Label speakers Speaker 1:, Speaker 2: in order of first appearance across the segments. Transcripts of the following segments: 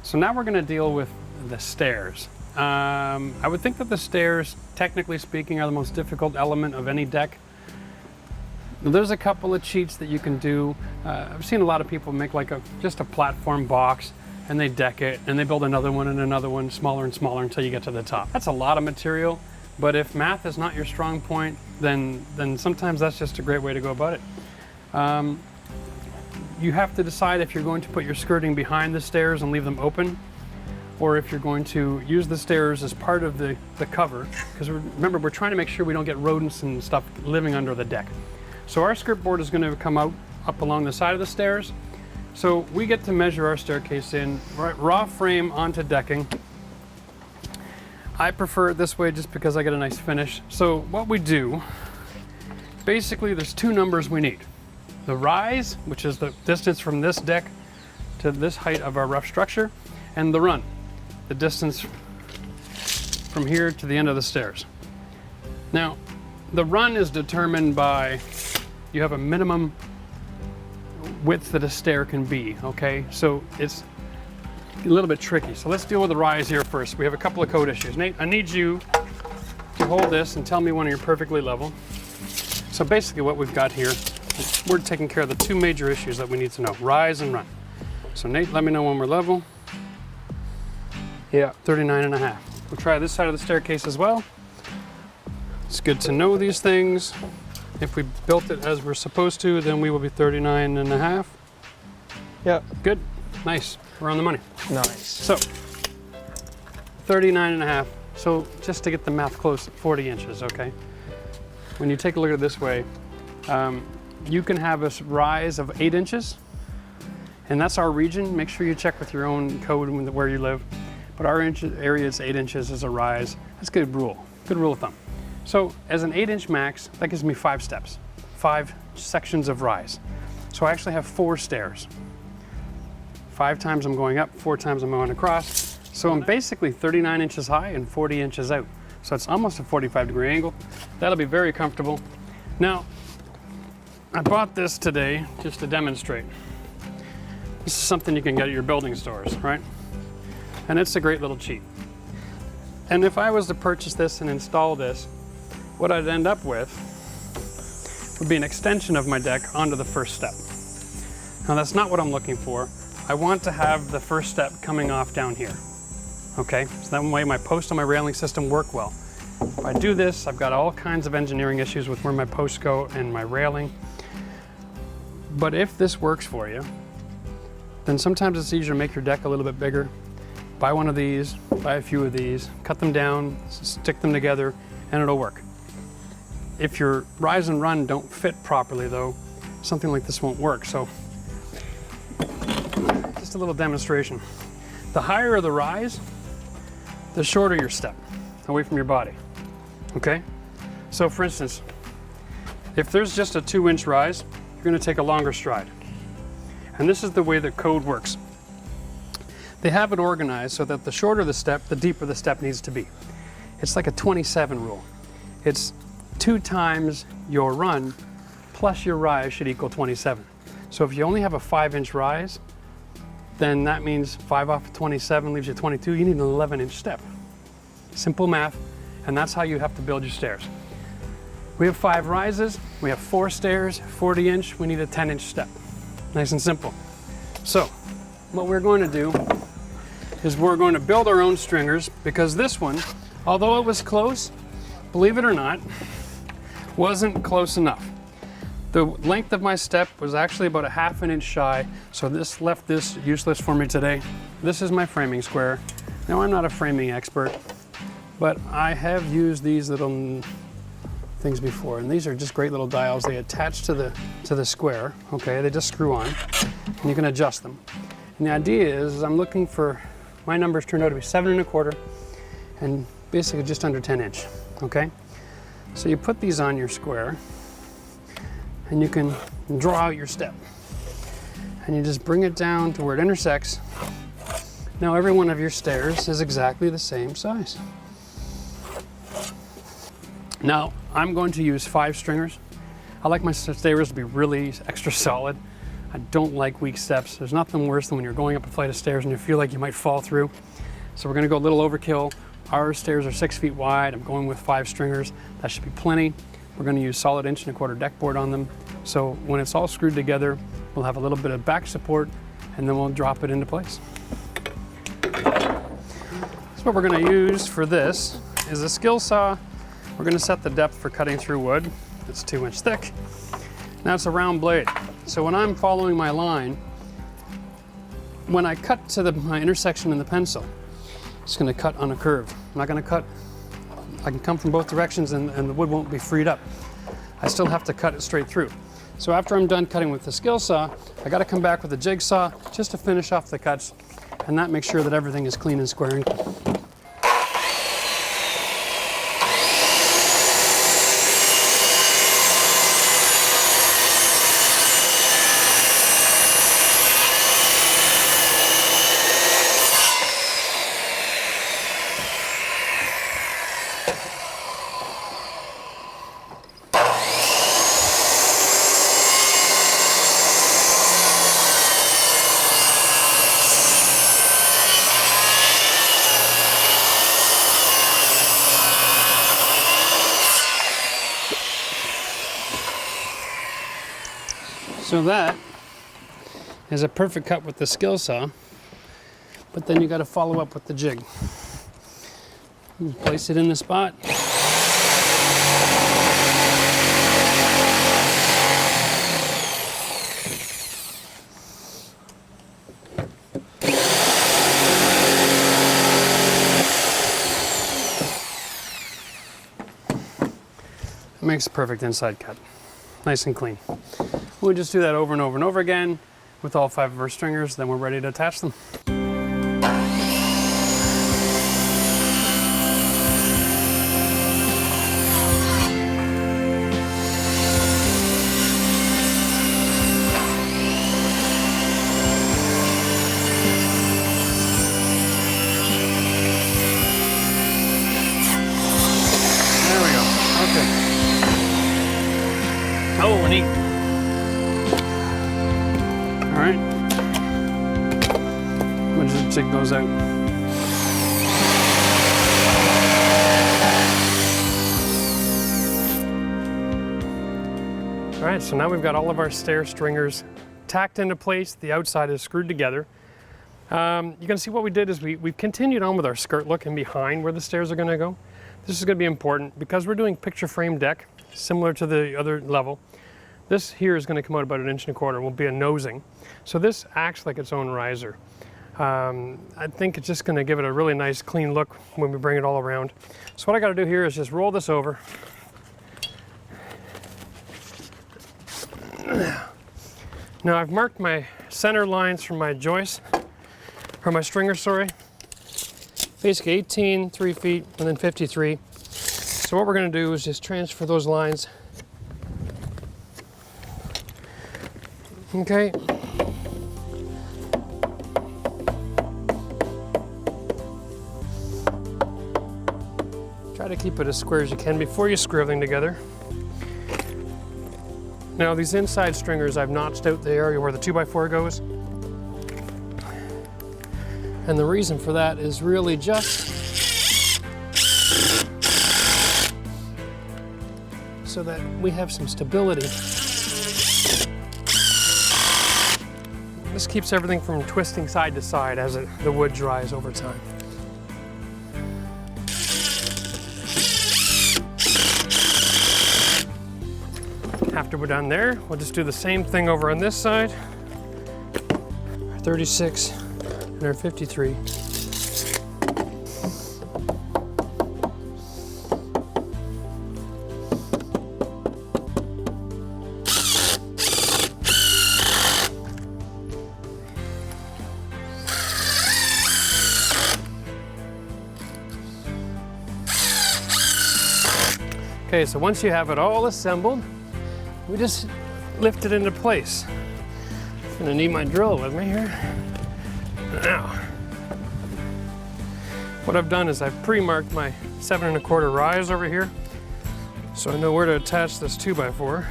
Speaker 1: So now we're going to deal with the stairs. I would think that the stairs, technically speaking, are the most difficult element of any deck. There's a couple of cheats that you can do. I've seen a lot of people make like just a platform box, and they deck it, and they build another one and another one, smaller and smaller until you get to the top. That's a lot of material, but if math is not your strong point, then sometimes that's just a great way to go about it. You have to decide if you're going to put your skirting behind the stairs and leave them open, or if you're going to use the stairs as part of the cover, because remember, we're trying to make sure we don't get rodents and stuff living under the deck. So our skirt board is going to come out up along the side of the stairs. So we get to measure our staircase in raw frame onto decking. I prefer it this way just because I get a nice finish. So what we do, basically there's two numbers we need. The rise, which is the distance from this deck to this height of our rough structure, and the run, the distance from here to the end of the stairs. Now, the run is determined by, you have a minimum width that a stair can be, okay? So it's a little bit tricky. So let's deal with the rise here first. We have a couple of code issues. Nate, I need you to hold this and tell me when you're perfectly level. So basically what we've got here, we're taking care of the two major issues that we need to know, rise and run. So Nate, let me know when we're level. Yeah, 39.5. We'll try this side of the staircase as well. It's good to know these things. If we built it as we're supposed to, then we will be 39.5. Yeah, good, nice, we're on the money.
Speaker 2: Nice.
Speaker 1: So, 39.5. So just to get the math close, 40 inches, okay? When you take a look at it this way, you can have a rise of 8 inches, and that's our region. Make sure you check with your own code where you live. But our area is 8 inches as a rise. That's a good rule of thumb. So as an 8-inch max, that gives me 5 steps, 5 sections of rise. So I actually have 4 stairs. 5 times I'm going up, 4 times I'm going across. So I'm basically 39 inches high and 40 inches out. So it's almost a 45-degree angle. That'll be very comfortable. Now, I bought this today just to demonstrate. This is something you can get at your building stores, right? And it's a great little cheat. And if I was to purchase this and install this, what I'd end up with would be an extension of my deck onto the first step. Now that's not what I'm looking for. I want to have the first step coming off down here. Okay, so that way my post and my railing system work well. If I do this, I've got all kinds of engineering issues with where my posts go and my railing. But if this works for you, then sometimes it's easier to make your deck a little bit bigger. Buy one of these, buy a few of these, cut them down, stick them together, and it'll work. If your rise and run don't fit properly though, something like this won't work. So, just a little demonstration. The higher the rise, the shorter your step, away from your body, okay? So for instance, if there's just a 2-inch rise, you're gonna take a longer stride. And this is the way the code works. They have it organized so that the shorter the step, the deeper the step needs to be. It's like a 27 rule. It's 2 times your run plus your rise should equal 27. So if you only have a 5-inch rise, then that means 5 off of 27 leaves you 22. You need an 11-inch step. Simple math, and that's how you have to build your stairs. We have 5 rises, we have 4 stairs, 40-inch, we need a 10-inch step. Nice and simple. So what we're going to do is we're going to build our own stringers, because this one, although it was close, believe it or not, wasn't close enough. The length of my step was actually about a 1/2 inch shy, so this left this useless for me today. This is my framing square. Now I'm not a framing expert, but I have used these little things before, and these are just great little dials. They attach to the square, okay? They just screw on, and you can adjust them. And the idea is I'm looking for, my numbers turned out to be 7 1/4 and basically just under 10 inch, okay? So you put these on your square and you can draw out your step. And you just bring it down to where it intersects. Now every one of your stairs is exactly the same size. Now I'm going to use 5 stringers. I like my stairs to be really extra solid. I don't like weak steps. There's nothing worse than when you're going up a flight of stairs and you feel like you might fall through. So we're gonna go a little overkill. Our stairs are 6 feet wide. I'm going with 5 stringers. That should be plenty. We're gonna use solid 1.25" deck board on them. So when it's all screwed together, we'll have a little bit of back support and then we'll drop it into place. So what we're gonna use for this is a skill saw. We're gonna set the depth for cutting through wood. It's 2 inch thick. Now it's a round blade. So when I'm following my line, when I cut to my intersection in the pencil, it's gonna cut on a curve. I'm not gonna cut, I can come from both directions and the wood won't be freed up. I still have to cut it straight through. So after I'm done cutting with the skill saw, I gotta come back with a jigsaw just to finish off the cuts, and that makes sure that everything is clean and square. So that is a perfect cut with the skill saw, but then you got to follow up with the jig. Place it in the spot. It makes a perfect inside cut. Nice and clean. We'll just do that over and over and over again with all 5 of our stringers, then we're ready to attach them. There we go. Okay. Oh, neat. All right, we'll just jig those out. All right, so now we've got all of our stair stringers tacked into place. The outside is screwed together. You can see what we did is we've continued on with our skirt look and behind where the stairs are gonna go. This is gonna be important because we're doing picture frame deck, similar to the other level. This here is going to come out about 1.25 inches, will be a nosing. So this acts like its own riser. I think it's just going to give it a really nice clean look when we bring it all around. So what I got to do here is just roll this over. Now I've marked my center lines for my joist, or my stringer, sorry. Basically 18, 3 feet, and then 53. So what we're going to do is just transfer those lines. Okay. Try to keep it as square as you can before you screw everything together. Now these inside stringers, I've notched out the area where the 2x4 goes. And the reason for that is really just so that we have some stability. This keeps everything from twisting side to side as the wood dries over time. After we're done there, we'll just do the same thing over on this side. Our 36 and our 53. Okay, so once you have it all assembled, we just lift it into place. I'm gonna need my drill with me here. Now, what I've done is I've pre-marked my 7 1/4 rise over here, so I know where to attach this 2x4.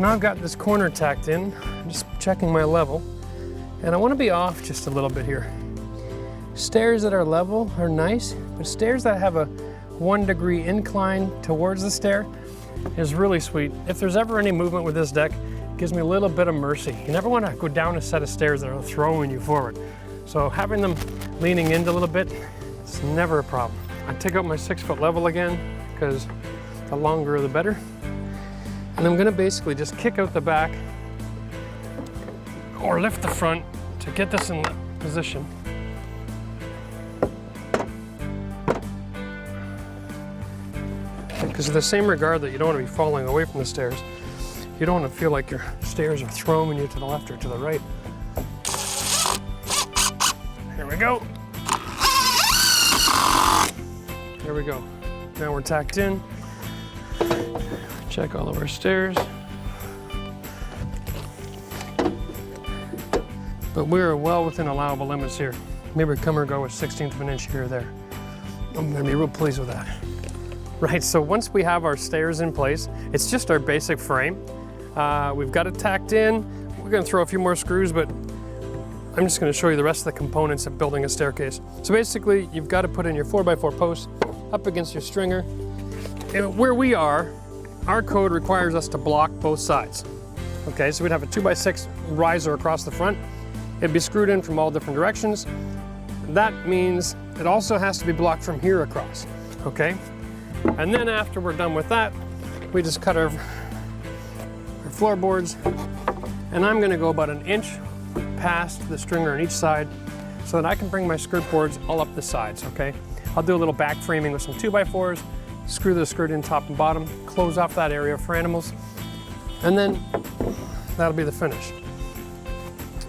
Speaker 1: So now I've got this corner tacked in. I'm just checking my level. And I want to be off just a little bit here. Stairs that are level are nice, but stairs that have a 1 degree incline towards the stair is really sweet. If there's ever any movement with this deck, it gives me a little bit of mercy. You never want to go down a set of stairs that are throwing you forward. So having them leaning in a little bit, it's never a problem. I take out my 6-foot level again, because the longer the better. And I'm gonna basically just kick out the back or lift the front to get this in position. Because in the same regard that you don't want to be falling away from the stairs, you don't want to feel like your stairs are throwing you to the left or to the right. Here we go. There we go. Now we're tacked in. Check all of our stairs. But we're well within allowable limits here. Maybe come or go a 1/16 of an inch here or there. I'm gonna be real pleased with that. Right, so once we have our stairs in place, it's just our basic frame. We've got it tacked in. We're gonna throw a few more screws, but I'm just gonna show you the rest of the components of building a staircase. So basically, you've got to put in your 4x4 post up against your stringer. And where we are, our code requires us to block both sides. Okay, so we'd have a 2x6 riser across the front. It'd be screwed in from all different directions. That means it also has to be blocked from here across, okay? And then after we're done with that, we just cut our floorboards, and I'm gonna go about 1 inch past the stringer on each side so that I can bring my skirt boards all up the sides, okay? I'll do a little back framing with some 2x4s, screw the skirt in top and bottom, close off that area for animals, and then that'll be the finish.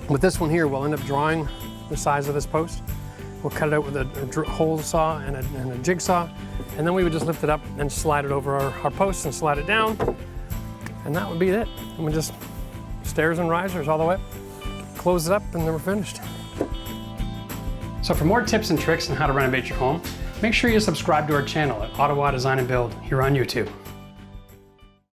Speaker 1: With this one here, we'll end up drawing the size of this post. We'll cut it out with a hole saw and a jigsaw, and then we would just lift it up and slide it over our posts and slide it down, and that would be it. And we just stairs and risers all the way, close it up, and then we're finished. So for more tips and tricks on how to renovate your home, make sure you subscribe to our channel at Ottawa Design and Build here on YouTube.